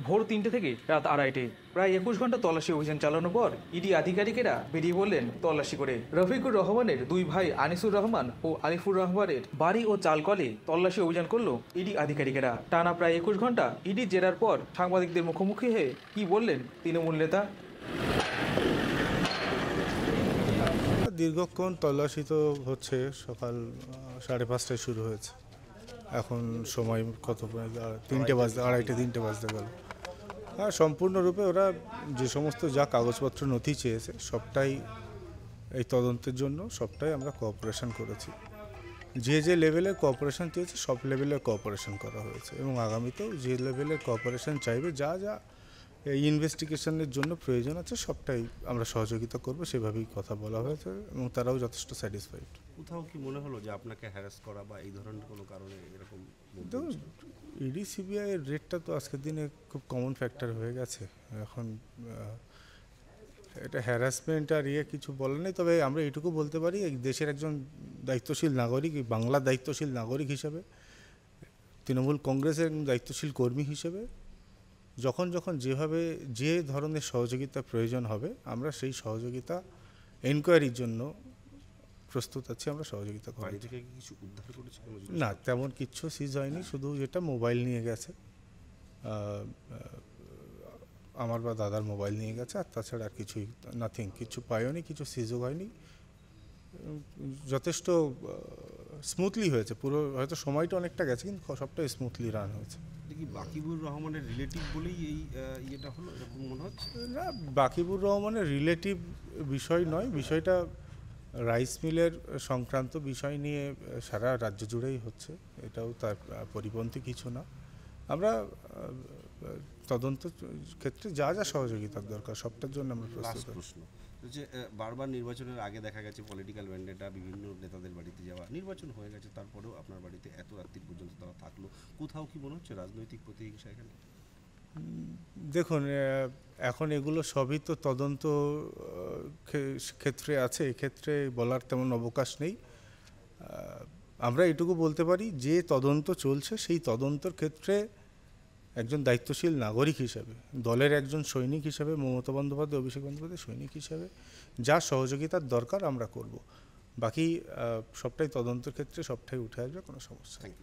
ভোর ৩টে থেকে রাত ২:৩০ প্রায় ২১ ঘন্টা তল্লাশি অভিযান চালানোর পর ইডি আধিকারিকেরা বেরিয়ে পড়লেন তল্লাশি করে। রফিকুর রহমানের দুই ভাই আনিসুর রহমান ও আলিফুর রহমানের বাড়ি ও চালকলে তল্লাশি অভিযান করলো ইডি আধিকারিকেরা। টানা প্রায় ২১ ঘন্টা ইডি জেরার পর সাংবাদিকদের মুখোমুখি হয়ে কি বললেন তৃণমূল নেতা। দীর্ঘক্ষণ তল্লাশি তো হচ্ছে, সকাল 5:30টায় শুরু হয়েছে, এখন সময় কত, 3টে বাজতে, 2:30-3টে বাজতে গেল। আর সম্পূর্ণরূপে ওরা যে সমস্ত যা কাগজপত্র নথি চেয়েছে সবটাই এই তদন্তের জন্য সবটাই আমরা কোঅপারেশন করেছি। যে যে লেভেলের কোঅপারেশন চেয়েছে সব লেভেলের কোঅপারেশন করা হয়েছে এবং আগামীতেও যে লেভেলের কোঅপারেশন চাইবে, যা যা এই ইনভেস্টিগেশনের জন্য প্রয়োজন আছে সবটাই আমরা সহযোগিতা করব, সেভাবেই কথা বলা হয়েছে এবং তারাও যথেষ্ট স্যাটিসফাইড। কোথাও কি মনে হলো যে আপনাকে হ্যারাস করা বা এই ধরনের কোনো কারণে এরকম? দেখুন, ইডি সিবিআই এর রেটটা তো আজকের দিনে খুব কমন ফ্যাক্টর হয়ে গেছে। এখন এটা হ্যারাসমেন্ট আর কিছু বলার নেই, তবে আমরা এটুকু বলতে পারি এই দেশের একজন দায়িত্বশীল নাগরিক, বাংলার দায়িত্বশীল নাগরিক হিসেবে, তৃণমূল কংগ্রেসের দায়িত্বশীল কর্মী হিসেবে যখন যখন যেভাবে যে ধরনের সহযোগিতা প্রয়োজন হবে আমরা সেই সহযোগিতা এনকোয়ারির জন্য প্রস্তুত আছি, আমরা সহযোগিতা করি। বাড়ি থেকে কিছু উদ্ধার করেছে? না, তেমন কিচ্ছু সিজ হয়নি, শুধু যেটা মোবাইল নিয়ে গেছে, আমার বা দাদার মোবাইল নিয়ে গেছে, আর তাছাড়া আর কিছুই নাথিং, কিছু পাইওনি, কিছু সিজও হয়নি। যথেষ্ট স্মুথলি হয়েছে, পুরো হয়তো সময়টা অনেকটা গেছে কিন্তু সবটা স্মুথলি রান হয়েছে। দেখি বাকিবুর রহমানের রিলেটিভ বলেই এই ইয়েটা হলো এরকম মনে হচ্ছে? না, বাকিবুর রহমানের রিলেটিভ বিষয় নয়, বিষয়টা রাইস মিলের সংক্রান্ত বিষয় নিয়ে সারা রাজ্য জুড়েই হচ্ছে, এটাও তার পরিপন্থী কিছু না। আমরা তদন্ত ক্ষেত্রে যা যা সহযোগিতার দরকার সবটার জন্য আমরা প্রস্তুত। প্রশ্ন যে বারবার নির্বাচনের আগে দেখা গেছে পলিটিক্যাল ভ্যান্ডেটা, বিভিন্ন নেতাদের বাড়িতে যাওয়া, নির্বাচন হয়ে গেছে তারপরেও আপনার বাড়িতে এত রাত্রি পর্যন্ত তারা থাকলো, কোথাও কি মনে হচ্ছে রাজনৈতিক প্রতিহিংসা এখানে? দেখুন, এখন এগুলো সবই তো তদন্ত ক্ষেত্রে আছে, এক্ষেত্রে বলার তেমন অবকাশ নেই। আমরা এটুকু বলতে পারি যে তদন্ত চলছে সেই তদন্তর ক্ষেত্রে একজন দায়িত্বশীল নাগরিক হিসেবে, দলের একজন সৈনিক হিসেবে, মমতা বন্দ্যোপাধ্যায়, অভিষেক বন্দ্যোপাধ্যায় সৈনিক হিসেবে যা সহযোগিতার দরকার আমরা করব। বাকি সবটাই তদন্তের ক্ষেত্রে সবটাই উঠে আসবে, কোনো সমস্যা নেই।